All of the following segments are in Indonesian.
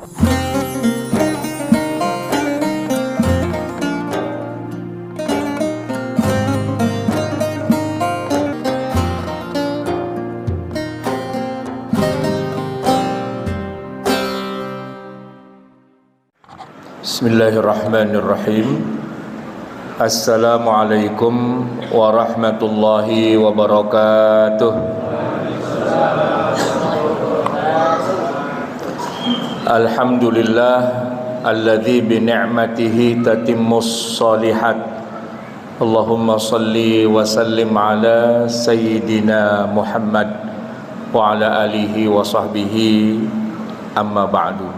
Bismillahirrahmanirrahim. Assalamualaikum warahmatullahi wabarakatuh. Alhamdulillah alladzi bi ni'matihi tatimmus shalihat. Allahumma salli wa sallim ala sayyidina Muhammad wa ala alihi wa sahbihi, amma ba'du.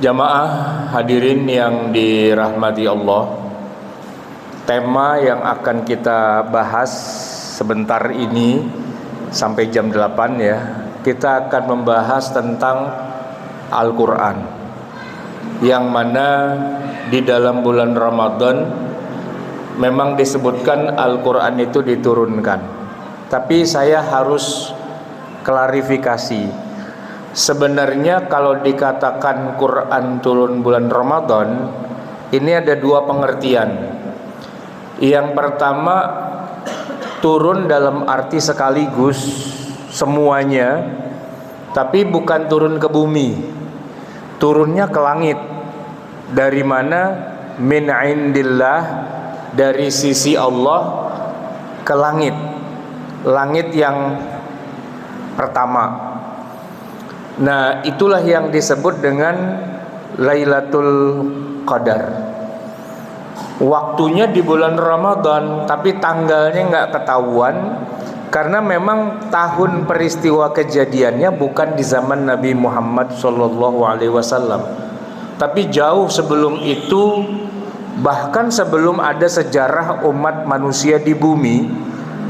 Jamaah hadirin yang dirahmati Allah, tema yang akan kita bahas sebentar ini sampai jam 8 ya, kita akan membahas tentang Al-Quran, yang mana di dalam bulan Ramadan memang disebutkan Al-Quran itu diturunkan. Tapi saya harus klarifikasi. Sebenarnya kalau dikatakan Quran turun bulan Ramadan, ini ada dua pengertian. Yang pertama, turun dalam arti sekaligus semuanya, tapi bukan turun ke bumi. Turunnya ke langit. Dari mana? Min indillah, dari sisi Allah ke langit. Langit yang pertama. Nah, itulah yang disebut dengan Lailatul Qadar. Waktunya di bulan Ramadan, tapi tanggalnya nggak ketahuan, karena memang tahun peristiwa kejadiannya bukan di zaman Nabi Muhammad SAW, tapi jauh sebelum itu. Bahkan sebelum ada sejarah umat manusia di bumi,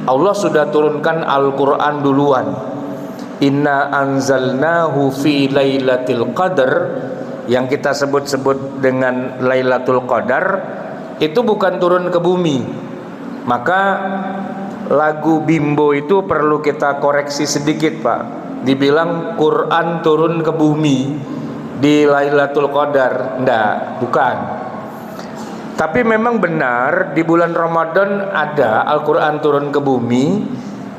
Allah sudah turunkan Al-Quran duluan. Inna anzalnahu fi lailatul qadar, yang kita sebut-sebut dengan Lailatul Qadar, itu bukan turun ke bumi. Maka lagu Bimbo itu perlu kita koreksi sedikit, Pak. Dibilang Quran turun ke bumi di Lailatul Qadar. Enggak, bukan. Tapi memang benar di bulan Ramadan ada Al-Quran turun ke bumi,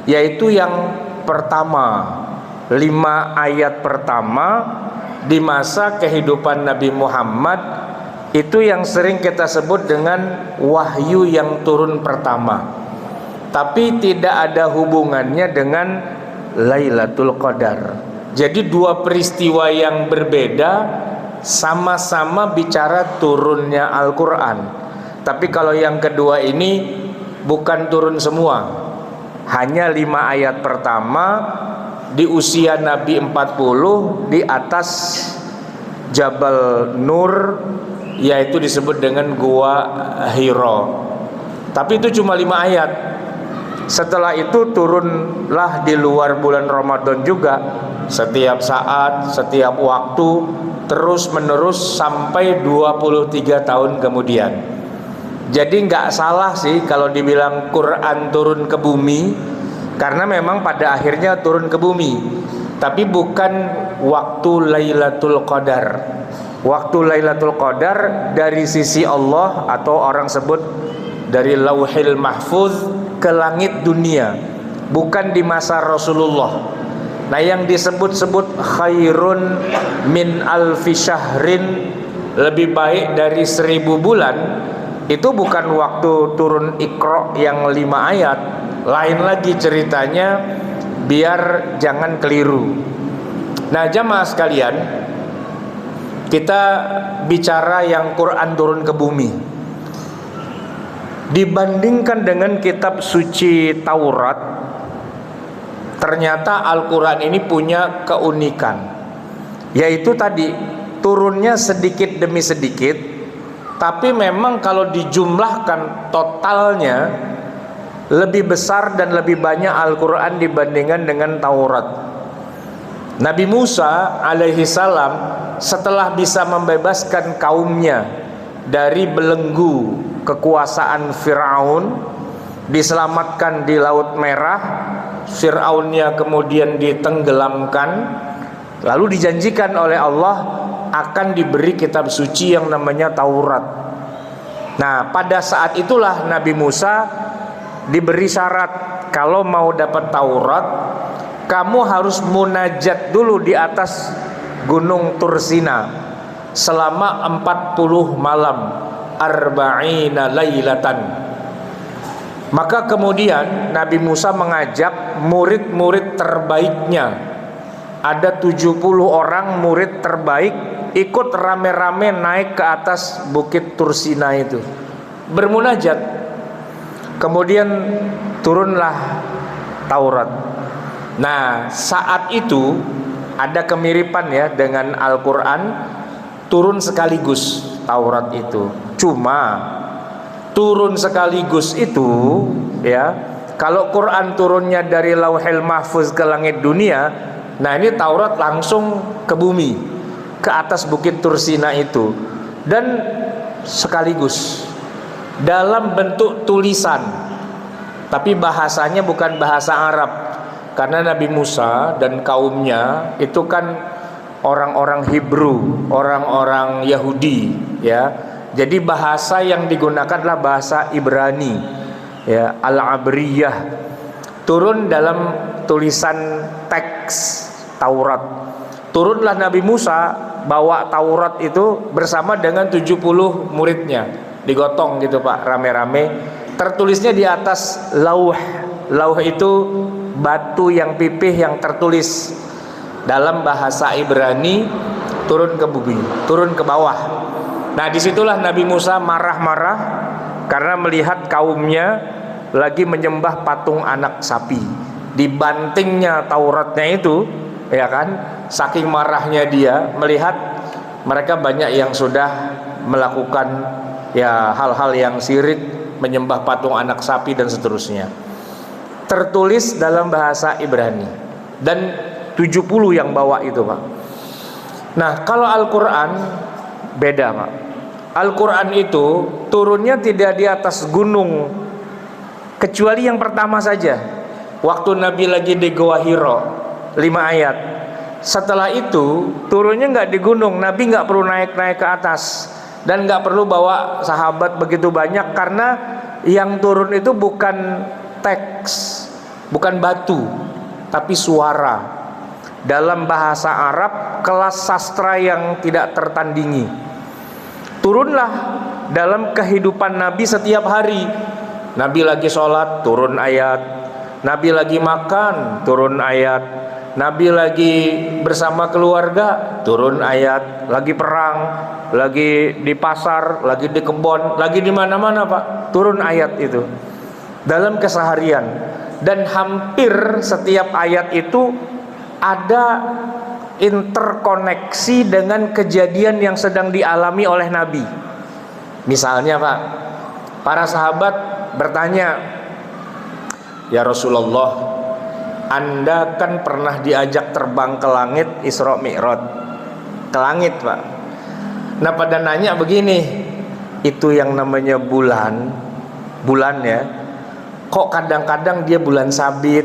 yaitu yang pertama, 5 ayat pertama di masa kehidupan Nabi Muhammad. Itu yang sering kita sebut dengan wahyu yang turun pertama, tapi tidak ada hubungannya dengan Lailatul Qadar. Jadi dua peristiwa yang berbeda, sama-sama bicara turunnya Al-Quran. Tapi kalau yang kedua ini bukan turun semua, hanya 5 ayat pertama di usia Nabi 40 di atas Jabal Nur, yaitu disebut dengan Gua Hiro. Tapi itu cuma 5 ayat. Setelah itu turunlah di luar bulan Ramadan juga, setiap saat, setiap waktu, terus menerus sampai 23 tahun kemudian. Jadi nggak salah sih kalau dibilang Quran turun ke bumi, karena memang pada akhirnya turun ke bumi, tapi bukan waktu Lailatul Qadar. Waktu Lailatul Qadar dari sisi Allah, atau orang sebut dari Lauhil Mahfuz ke langit dunia, bukan di masa Rasulullah. Nah, yang disebut-sebut khairun min alfi syahrin, lebih baik dari 1000 bulan, itu bukan waktu turun Iqra yang 5 ayat. Lain lagi ceritanya, biar jangan keliru. Nah, jamaah sekalian, kita bicara yang Quran turun ke bumi. Dibandingkan dengan kitab suci Taurat, ternyata Al-Quran ini punya keunikan, yaitu tadi turunnya sedikit demi sedikit. Tapi memang kalau dijumlahkan totalnya lebih besar dan lebih banyak Al-Quran dibandingkan dengan Taurat. Nabi Musa alaihi salam setelah bisa membebaskan kaumnya dari belenggu kekuasaan Fir'aun, diselamatkan di Laut Merah, Fir'aunnya kemudian ditenggelamkan, lalu dijanjikan oleh Allah akan diberi kitab suci yang namanya Taurat. Nah, pada saat itulah Nabi Musa diberi syarat, kalau mau dapat Taurat, kamu harus munajat dulu di atas Gunung Tursina selama 40 malam, arba'ina lailatan. Maka kemudian Nabi Musa mengajak murid-murid terbaiknya. Ada 70 orang murid terbaik ikut rame-rame naik ke atas bukit Tursina itu, bermunajat. Kemudian turunlah Taurat. Nah, saat itu ada kemiripan ya dengan Al-Quran, turun sekaligus Taurat itu. Cuma turun sekaligus itu ya, kalau Quran turunnya dari Lauhil Mahfuz ke langit dunia, nah ini Taurat langsung ke bumi, ke atas bukit Tursina itu, dan sekaligus dalam bentuk tulisan, tapi bahasanya bukan bahasa Arab, karena Nabi Musa dan kaumnya itu kan orang-orang Hebrew, orang-orang Yahudi ya. Jadi bahasa yang digunakan adalah bahasa Ibrani ya, Al-Abriyah. Turun dalam tulisan teks Taurat. Turunlah Nabi Musa bawa Taurat itu bersama dengan 70 muridnya, digotong gitu Pak, rame-rame. Tertulisnya di atas lauh. Lauh itu batu yang pipih yang tertulis dalam bahasa Ibrani, turun ke bumi, turun ke bawah. Nah, disitulah Nabi Musa marah-marah karena melihat kaumnya lagi menyembah patung anak sapi. Dibantingnya Tauratnya itu, ya kan? Saking marahnya dia melihat mereka banyak yang sudah melakukan ya hal-hal yang syirik, menyembah patung anak sapi dan seterusnya. Tertulis dalam bahasa Ibrani dan 70 yang bawa itu Pak. Nah, kalau Al-Quran beda Pak. Al-Quran itu turunnya tidak di atas gunung, kecuali yang pertama saja, waktu Nabi lagi di Gua Hiro, 5 ayat. Setelah itu turunnya nggak di gunung, Nabi nggak perlu naik-naik ke atas dan nggak perlu bawa sahabat begitu banyak, karena yang turun itu bukan teks, bukan batu, tapi suara. Dalam bahasa Arab, kelas sastra yang tidak tertandingi. Turunlah dalam kehidupan Nabi setiap hari. Nabi lagi sholat, turun ayat. Nabi lagi makan, turun ayat. Nabi lagi bersama keluarga, turun ayat. Lagi perang, lagi di pasar, lagi di kebun, lagi di mana-mana Pak, turun ayat itu dalam keseharian. Dan hampir setiap ayat itu ada interkoneksi dengan kejadian yang sedang dialami oleh Nabi. Misalnya Pak, para sahabat bertanya, ya Rasulullah, Anda kan pernah diajak terbang ke langit Isra Mi'raj, ke langit Pak. Nah, pada nanya begini, itu yang namanya bulan ya, kok kadang-kadang dia bulan sabit,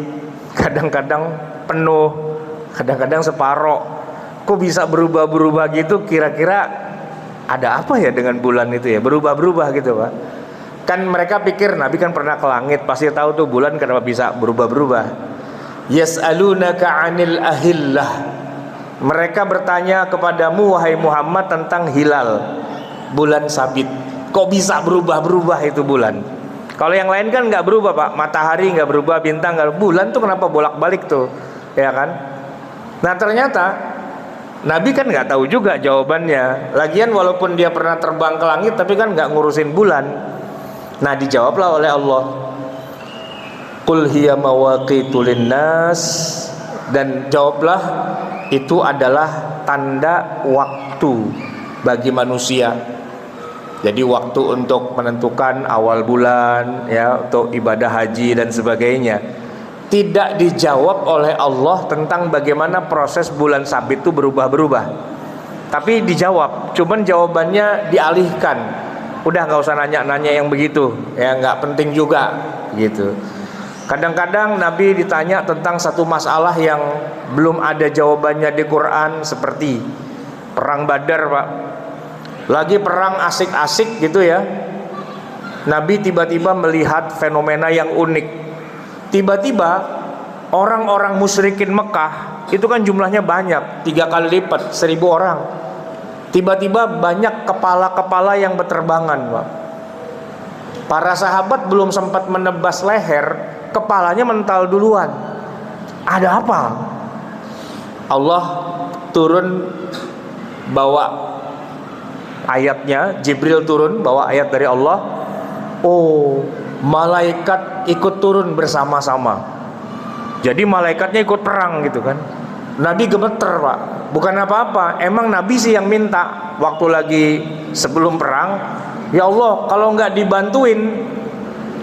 kadang-kadang penuh, kadang-kadang separoh, kok bisa berubah-berubah gitu? Kira-kira ada apa ya dengan bulan itu ya, berubah-berubah gitu Pak. Kan mereka pikir Nabi kan pernah ke langit, pasti tahu tuh bulan kenapa bisa berubah-berubah. Yas'alunaka 'anil ahillah. Mereka bertanya kepadamu wahai Muhammad tentang hilal, bulan sabit. Kok bisa berubah-berubah itu bulan? Kalau yang lain kan nggak berubah Pak, matahari nggak berubah, bintang nggak, bulan tuh kenapa bolak-balik tuh, ya kan? Nah, ternyata Nabi kan nggak tahu juga jawabannya. Lagian walaupun dia pernah terbang ke langit, tapi kan nggak ngurusin bulan. Nah, dijawablah oleh Allah, Qul hiya mawaqitu linnas, dan jawablah itu adalah tanda waktu bagi manusia. Jadi waktu untuk menentukan awal bulan ya, untuk ibadah haji dan sebagainya. Tidak dijawab oleh Allah tentang bagaimana proses bulan sabit itu berubah-berubah. Tapi dijawab, cuman jawabannya dialihkan. Udah nggak usah nanya-nanya yang begitu, ya nggak penting juga gitu. Kadang-kadang Nabi ditanya tentang satu masalah yang belum ada jawabannya di Quran, seperti Perang Badar, Pak. Lagi perang asik-asik gitu ya. Nabi tiba-tiba melihat fenomena yang unik. Tiba-tiba orang-orang musyrikin Mekah itu kan jumlahnya banyak, 3 kali lipat, 1.000 orang. Tiba-tiba banyak kepala-kepala yang berterbangan, Pak. Para sahabat belum sempat menebas leher, kepalanya mental duluan. Ada apa? Allah turun bawa ayatnya, Jibril turun bawa ayat dari Allah. Oh, malaikat ikut turun bersama-sama. Jadi malaikatnya ikut perang gitu kan. Nabi gemeter, Pak. Bukan apa-apa, emang Nabi sih yang minta waktu lagi sebelum perang, ya Allah, kalau nggak dibantuin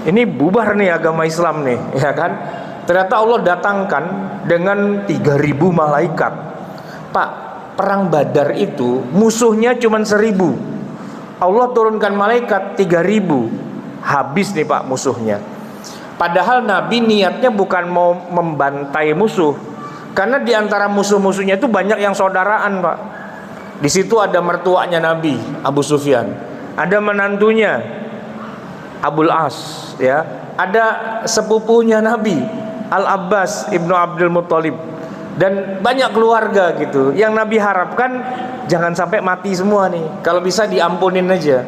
ini bubar nih agama Islam nih, ya kan? Ternyata Allah datangkan dengan 3.000 malaikat. Pak, perang Badar itu musuhnya cuma 1.000. Allah turunkan malaikat 3.000. Habis nih Pak musuhnya. Padahal Nabi niatnya bukan mau membantai musuh, karena di antara musuh-musuhnya itu banyak yang saudaraan, Pak. Di situ ada mertuanya Nabi, Abu Sufyan, ada menantunya Abul As, ya, ada sepupunya Nabi, Al-Abbas ibnu Abdul Muttalib, dan banyak keluarga gitu. Yang Nabi harapkan jangan sampai mati semua nih. Kalau bisa diampunin aja.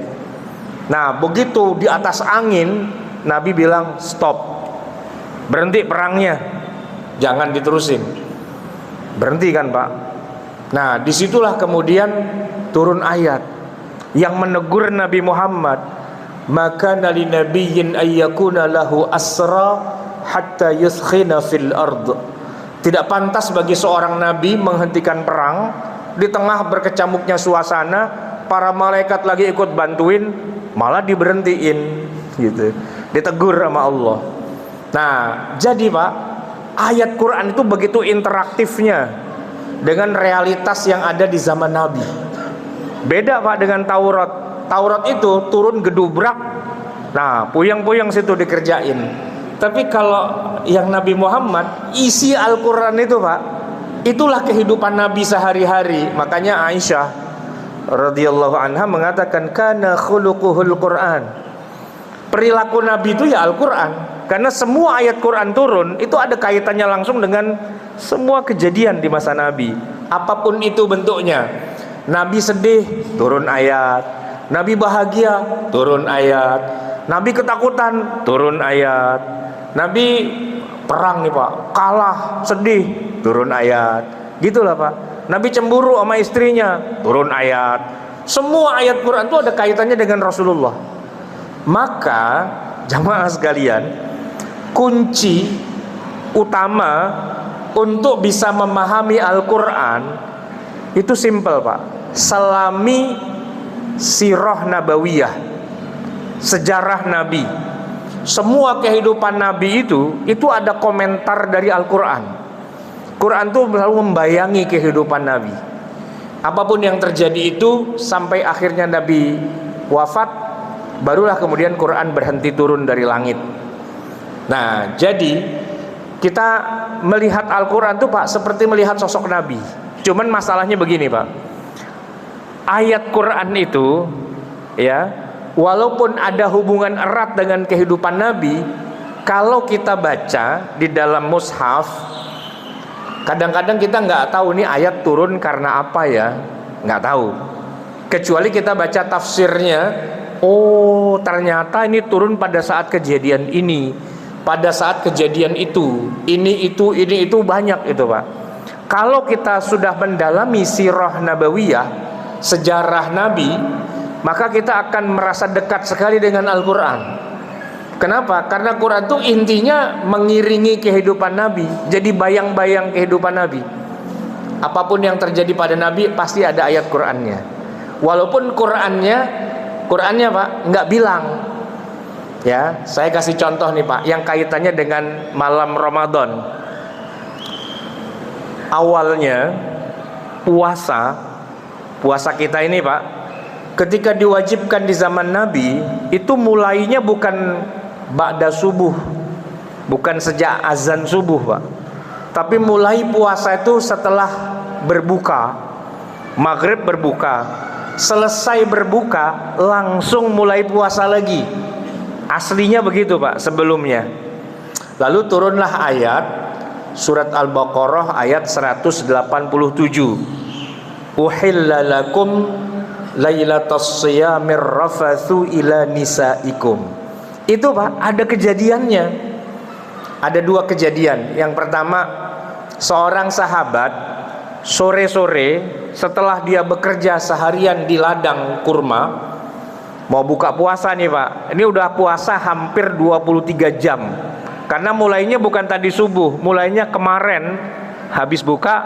Nah, begitu di atas angin, Nabi bilang stop, berhenti perangnya, jangan diterusin. Berhenti kan Pak. Nah, disitulah kemudian turun ayat yang menegur Nabi Muhammad, maka nali nabiyyin ayyakuna lahu asra hatta yuskhina fil ard. Tidak pantas bagi seorang nabi menghentikan perang di tengah berkecamuknya suasana, para malaikat lagi ikut bantuin, malah diberhentiin gitu. Ditegur sama Allah. Nah, jadi Pak, ayat Quran itu begitu interaktifnya dengan realitas yang ada di zaman Nabi. Beda Pak dengan Taurat. Taurat itu turun gedubrak, nah puyeng-puyeng situ dikerjain. Tapi kalau yang Nabi Muhammad, isi Al-Quran itu Pak, itulah kehidupan Nabi sehari-hari. Makanya Aisyah radhiyallahu anha mengatakan kana khuluquhul Quran. Perilaku Nabi itu ya Al-Quran. Karena semua ayat Quran turun itu ada kaitannya langsung dengan semua kejadian di masa Nabi, apapun itu bentuknya. Nabi sedih, turun ayat. Nabi bahagia, turun ayat. Nabi ketakutan, turun ayat. Nabi perang nih Pak, kalah, sedih, turun ayat. Gitulah Pak. Nabi cemburu sama istrinya, turun ayat. Semua ayat Quran itu ada kaitannya dengan Rasulullah. Maka jamaah sekalian, kunci utama untuk bisa memahami Al-Quran itu simpel Pak. Selami sirah nabawiyah, sejarah Nabi. Semua kehidupan Nabi itu ada komentar dari Al-Quran. Quran itu selalu membayangi kehidupan Nabi. Apapun yang terjadi itu sampai akhirnya Nabi wafat, barulah kemudian Quran berhenti turun dari langit. Nah, jadi kita melihat Al-Quran itu Pak seperti melihat sosok Nabi. Cuman masalahnya begini Pak, ayat Quran itu ya, walaupun ada hubungan erat dengan kehidupan Nabi, kalau kita baca di dalam mushaf, kadang-kadang kita nggak tahu nih ayat turun karena apa ya, nggak tahu. Kecuali kita baca tafsirnya, oh ternyata ini turun pada saat kejadian ini, pada saat kejadian itu, ini itu banyak itu Pak. Kalau kita sudah mendalami sirah nabawiyah, sejarah Nabi, maka kita akan merasa dekat sekali dengan Al-Quran. Kenapa? Karena Quran itu intinya mengiringi kehidupan Nabi, jadi bayang-bayang kehidupan Nabi. Apapun yang terjadi pada Nabi pasti ada ayat Qurannya. Walaupun Qurannya Pak nggak bilang. Ya, saya kasih contoh nih Pak, yang kaitannya dengan malam Ramadan. Awalnya puasa kita ini Pak, ketika diwajibkan di zaman Nabi, itu mulainya bukan ba'da subuh, bukan sejak azan subuh Pak, tapi mulai puasa itu setelah berbuka. maghrib berbuka, selesai berbuka langsung mulai puasa lagi. Aslinya begitu Pak sebelumnya. Lalu turunlah ayat surat Al-Baqarah ayat 187. Uhilla lakum lailatas siyamir rafathu ila nisaikum. Itu Pak ada kejadiannya. Ada dua kejadian. Yang pertama, seorang sahabat sore-sore setelah dia bekerja seharian di ladang kurma, mau buka puasa nih Pak. Ini udah puasa hampir 23 jam. Karena mulainya bukan tadi subuh, mulainya kemarin habis buka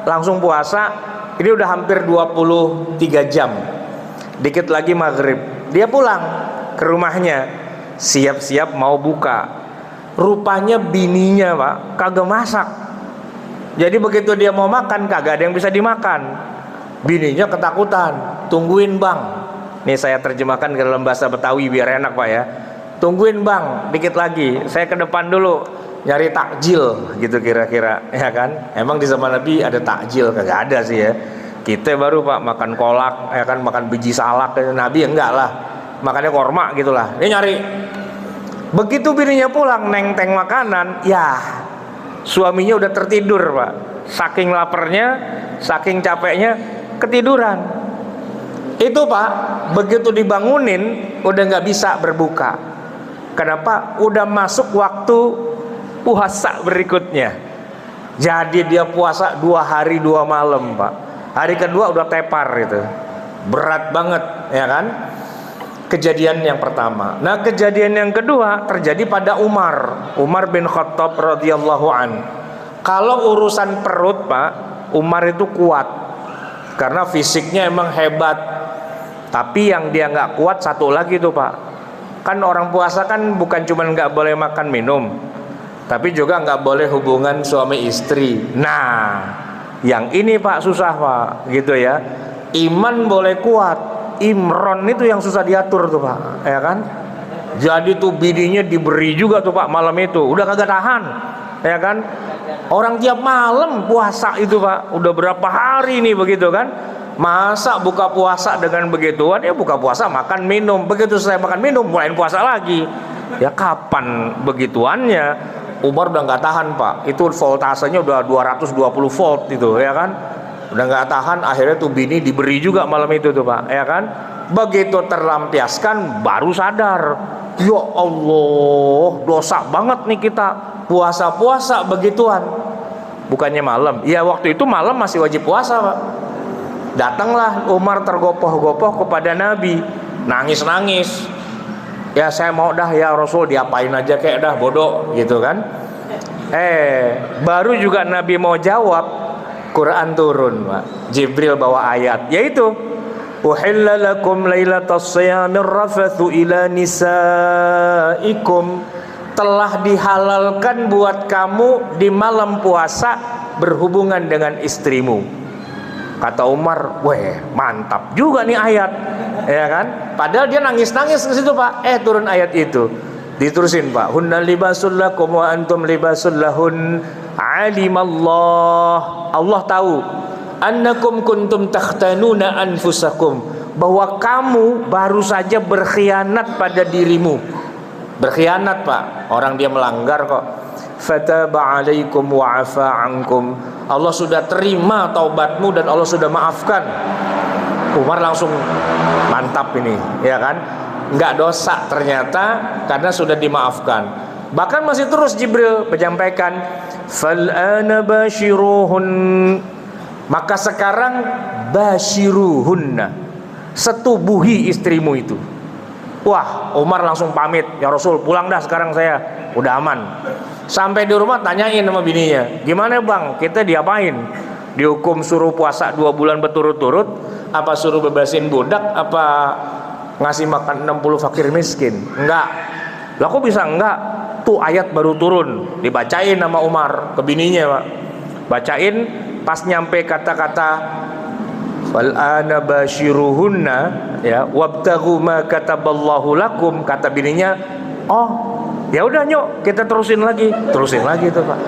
langsung puasa. Ini udah hampir 23 jam. Dikit lagi maghrib. Dia pulang ke rumahnya, siap-siap mau buka. Rupanya bininya Pak kagak masak. Jadi begitu dia mau makan kagak ada yang bisa dimakan. Bininya ketakutan. Tungguin bang. Nih saya terjemahkan ke dalam bahasa Betawi biar enak Pak ya. Tungguin bang, dikit lagi. Saya ke depan dulu nyari takjil gitu kira-kira, ya kan? Emang di zaman Nabi ada takjil? Kagak ada sih ya. Kita baru Pak makan kolak, ya kan, makan biji salak. Nabi enggak lah, makannya korma gitulah. Dia nyari. Begitu bininya pulang neng-teng makanan, ya suaminya udah tertidur Pak. Saking laparnya, saking capeknya ketiduran. Itu Pak, begitu dibangunin udah nggak bisa berbuka. Kenapa? Udah masuk waktu puasa berikutnya. Jadi dia puasa 2 hari 2 malam Pak. Hari kedua udah tepar itu. Berat banget ya kan. Kejadian yang pertama. Nah kejadian yang kedua terjadi pada Umar bin Khattab radhiyallahu an. Kalau urusan perut Pak, Umar itu kuat. Karena fisiknya emang hebat. Tapi yang dia nggak kuat satu lagi tuh Pak. Kan orang puasa kan bukan cuma nggak boleh makan minum, tapi juga nggak boleh hubungan suami istri. Nah, yang ini Pak susah Pak, gitu ya. Iman boleh kuat, Imron itu yang susah diatur tuh Pak, ya kan? Jadi tuh bininya diberi juga tuh Pak malam itu, udah kagak tahan, ya kan? Orang tiap malam puasa itu Pak, udah berapa hari nih begitu kan? Masa buka puasa dengan begituan? Ya buka puasa makan minum. Begitu saya makan minum mulain puasa lagi. Ya kapan begituannya? Umar udah nggak tahan Pak. Itu voltasenya udah 220 volt itu ya kan. Udah nggak tahan, akhirnya tuh bini diberi juga malam itu tuh Pak, ya kan. Begitu terlampiaskan baru sadar. Ya Allah, dosa banget nih kita puasa-puasa begituan. Bukannya malam. Ya waktu itu malam masih wajib puasa Pak. Datanglah Umar tergopoh-gopoh kepada Nabi, nangis-nangis. Ya saya mau dah ya Rasul, diapain aja kayak dah bodoh gitu kan. Baru juga Nabi mau jawab, Quran turun Pak. Jibril bawa ayat, yaitu Uhilla lakum lailatas siyamir rafathu ila nisaikum. Telah dihalalkan buat kamu di malam puasa berhubungan dengan istrimu. Kata Umar, weh mantap juga nih ayat, ya kan? Padahal dia nangis-nangis ke situ Pak. Turun ayat itu, diterusin Pak. Hunna libasul lakum wa antum libasul lahun. Alimallah, Allah tahu. Annakum kuntum takhtanuna anfusakum, bahwa kamu baru saja berkhianat pada dirimu. Berkhianat Pak, orang dia melanggar kok. Fataba alaikum wa afa ankum. Allah sudah terima taubatmu dan Allah sudah maafkan. Umar langsung mantap ini, ya kan? Nggak dosa ternyata karena sudah dimaafkan. Bahkan masih terus Jibril menyampaikan, fal'ana bashiruhun. Maka sekarang bashiruhunna, setubuhi istrimu itu. Wah, Umar langsung pamit, ya Rasul pulang dah sekarang saya, udah aman. Sampai di rumah tanyain sama bininya, gimana bang, kita diapain? Dihukum suruh puasa 2 bulan berturut-turut, apa suruh bebasin budak, apa ngasih makan 60 fakir miskin? Enggak. Lah kok bisa enggak? Tuh ayat baru turun, dibacain sama Umar ke bininya Pak. Bacain, pas nyampe kata-kata wal ana bashiruhunna, ya, wabtaghu ma kataballahu lakum, kata bininya, oh ya udah nyok kita terusin lagi tuh Pak.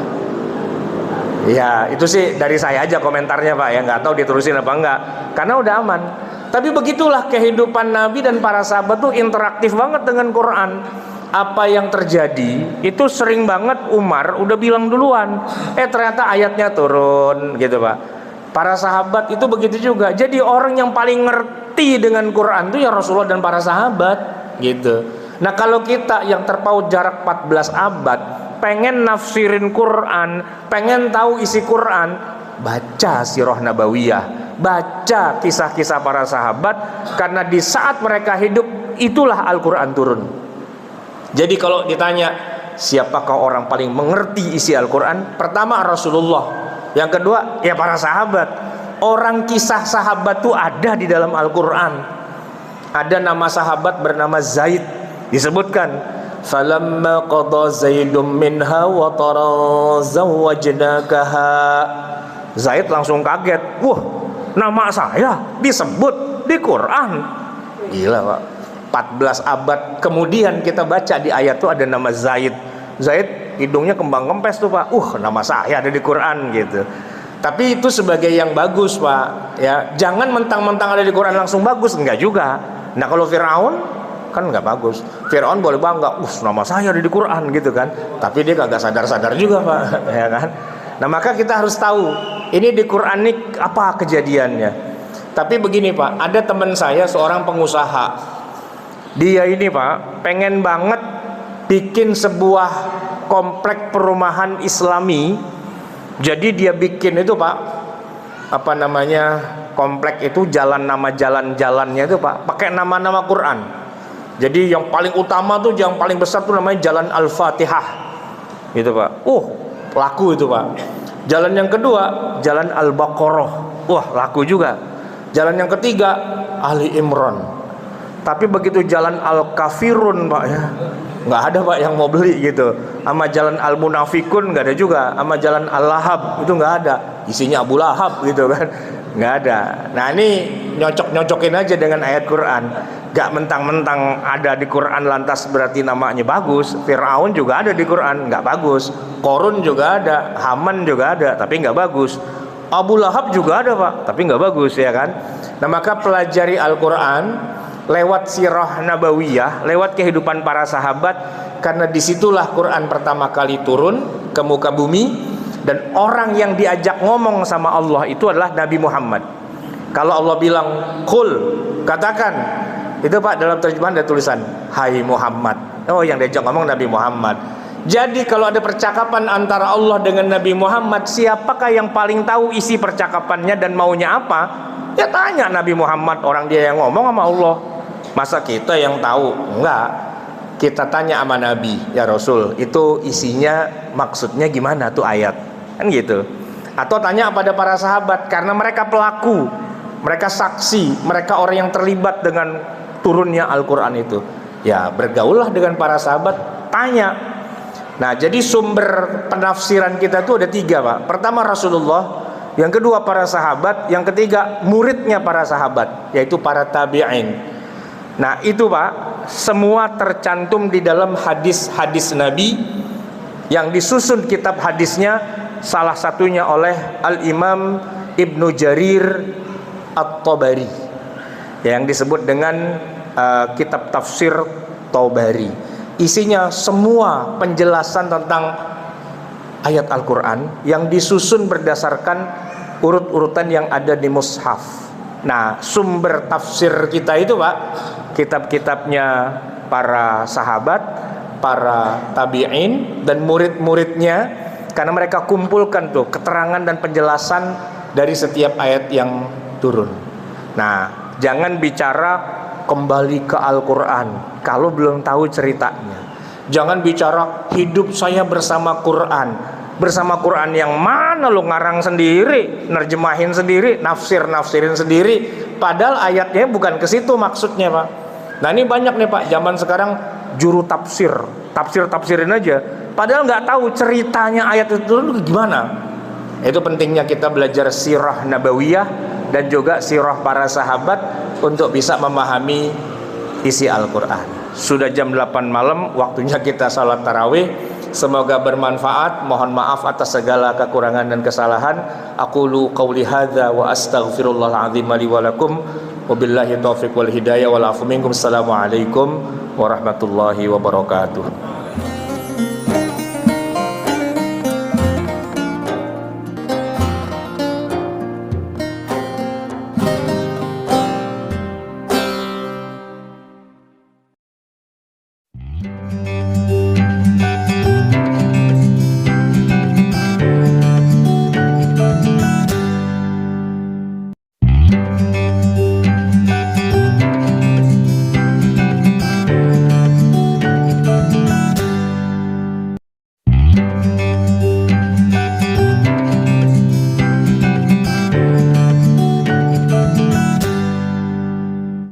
Ya itu sih dari saya aja komentarnya Pak ya, nggak tahu diterusin apa enggak, karena udah aman. Tapi begitulah kehidupan Nabi dan para sahabat tuh interaktif banget dengan Quran. Apa yang terjadi itu sering banget Umar udah bilang duluan, ternyata ayatnya turun gitu Pak. Para sahabat itu begitu juga. Jadi orang yang paling ngerti dengan Quran itu ya Rasulullah dan para sahabat gitu. Nah kalau kita yang terpaut jarak 14 abad pengen nafsirin Quran, pengen tahu isi Quran, baca sirah nabawiyah, baca kisah-kisah para sahabat, karena di saat mereka hidup itulah Al-Quran turun. Jadi kalau ditanya siapakah orang paling mengerti isi Al-Quran, pertama Rasulullah, yang kedua ya para sahabat. Orang kisah sahabat itu ada di dalam Al-Quran. Ada nama sahabat bernama Zaid, disebutkan falamma qada Zaidum minha wa tara zawwajnakaha. Zaid langsung kaget, wah nama saya disebut di Quran. Gila Pak, 14 abad kemudian kita baca di ayat itu ada nama Zaid. Zaid hidungnya kembang kempes tuh Pak, nama saya ada di Quran gitu. Tapi itu sebagai yang bagus Pak ya, jangan mentang-mentang ada di Quran langsung bagus, enggak juga. Nah kalau Firaun kan nggak bagus. Firaun boleh bangga, nama saya ada di Quran gitu kan, tapi dia kagak sadar-sadar juga Pak ya kan. Nah maka kita harus tahu ini di Quran ini apa kejadiannya. Tapi begini Pak, ada teman saya seorang pengusaha, dia ini Pak pengen banget bikin sebuah komplek perumahan Islami. Jadi dia bikin itu Pak, apa namanya, komplek itu jalan, nama jalan-jalannya itu Pak pakai nama-nama Quran. Jadi yang paling utama tuh, yang paling besar tuh namanya Jalan Al-Fatihah gitu Pak. Laku itu Pak. Jalan yang kedua Jalan Al-Baqarah, laku juga. Jalan yang ketiga Ali Imran. Tapi begitu Jalan Al-Kafirun Pak ya, nggak ada Pak yang mau beli gitu. Sama Jalan Al-Munafikun nggak ada juga. Sama Jalan Al-Lahab itu nggak ada, isinya Abu Lahab gitu kan, nggak ada. Nah ini nyocok-nyocokin aja dengan ayat Quran. Gak mentang-mentang ada di Quran lantas berarti namanya bagus. Firaun juga ada di Quran, nggak bagus. Korun juga ada, Haman juga ada, tapi nggak bagus. Abu Lahab juga ada Pak, tapi nggak bagus ya kan. Nah maka pelajari Al-Quran lewat sirah nabawiyah, lewat kehidupan para sahabat, karena disitulah Quran pertama kali turun ke muka bumi. Dan orang yang diajak ngomong sama Allah itu adalah Nabi Muhammad. Kalau Allah bilang qul, katakan, itu Pak dalam terjemahan ada tulisan hai Muhammad. Yang diajak ngomong Nabi Muhammad. Jadi kalau ada percakapan antara Allah dengan Nabi Muhammad, siapakah yang paling tahu isi percakapannya dan maunya apa? Ya tanya Nabi Muhammad, orang dia yang ngomong sama Allah. Masa kita yang tahu? Enggak. Kita tanya sama Nabi, ya Rasul, itu isinya maksudnya gimana tuh ayat? Kan gitu. Atau tanya pada para sahabat, karena mereka pelaku, mereka saksi, mereka orang yang terlibat dengan turunnya Al-Quran itu. Ya bergaullah dengan para sahabat, tanya. Nah jadi sumber penafsiran kita itu ada 3 Pak. Pertama Rasulullah, yang kedua para sahabat, yang ketiga muridnya para sahabat, yaitu para tabi'in. Nah itu Pak, semua tercantum di dalam hadis-hadis Nabi yang disusun kitab hadisnya, salah satunya oleh Al-Imam Ibnu Jarir At-Tabari yang disebut dengan kitab tafsir Tabari. Isinya semua penjelasan tentang ayat Al-Quran yang disusun berdasarkan urut-urutan yang ada di mushaf. Nah sumber tafsir kita itu Pak, kitab-kitabnya para sahabat, para tabi'in dan murid-muridnya, karena mereka kumpulkan tuh keterangan dan penjelasan dari setiap ayat yang turun. Nah jangan bicara kembali ke Al-Quran kalau belum tahu ceritanya. Jangan bicara hidup saya bersama Quran. Bersama Quran yang mana lo ngarang sendiri, nerjemahin sendiri, nafsirin sendiri, padahal ayatnya bukan ke situ maksudnya Pak. Nah ini banyak nih Pak zaman sekarang juru tafsirin aja, padahal nggak tahu ceritanya ayat itu gimana. Itu pentingnya kita belajar sirah nabawiyah dan juga sirah para sahabat untuk bisa memahami isi Al-Quran. Sudah jam 8 malam, waktunya kita salat tarawih. semoga bermanfaat. Mohon maaf atas segala kekurangan dan kesalahan. Aqulu qauli hadza wa astaghfirullahal azim li wa lakum. Wabillahi taufiq wal hidayah wal afu minkum. Assalamualaikum warahmatullahi wabarakatuh.